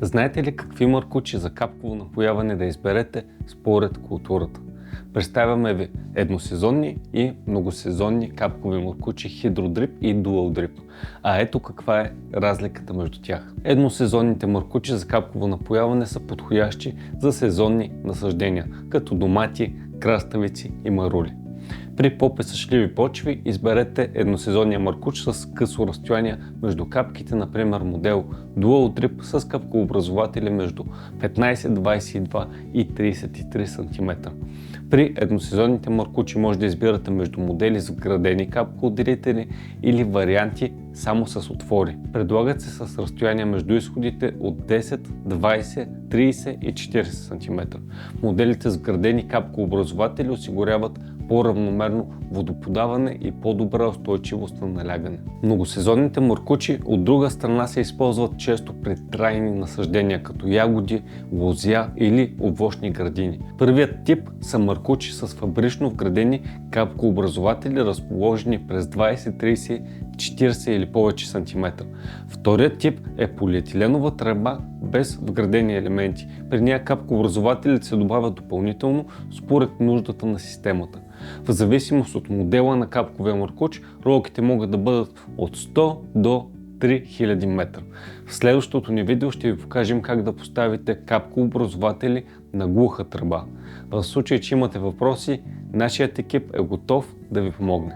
Знаете ли какви маркучи за капково напояване да изберете според културата? Представяме ви едносезонни и многосезонни капкови маркучи Hydro-Drip и Dual-Drip. А ето каква е разликата между тях. Едносезонните маркучи за капково напояване са подходящи за сезонни насаждения, като домати, краставици и марули. При по-песъчливи почви изберете едносезонния маркуч с късо разстояние между капките, например модел Dual Drip с капкообразователи между 15, 22 и 33 см. При едносезонните маркучи може да избирате между модели с вградени капкоотделители или варианти само с отвори. Предлагат се с разстояние между изходите от 10, 20, 30 и 40 см. Моделите с вградени капкообразователи осигуряват по-равномерно водоподаване и по-добра устойчивост на налягане. Многосезонните маркучи от друга страна се използват често при трайни насаждения като ягоди, лозя или овощни градини. Първият тип са маркучи с фабрично вградени капкообразователи, разположени през 20, 30, 40 или повече сантиметра. Вторият тип е полиетиленова тръба без вградени елементи. При нея капкообразователите се добавят допълнително според нуждата на системата. В зависимост от модела на капковия маркуч, ролките могат да бъдат от 100 до 3000 метра. В следващото ни видео ще ви покажем как да поставите капкообразователи на глуха тръба. В случай, че имате въпроси, нашият екип е готов да ви помогне.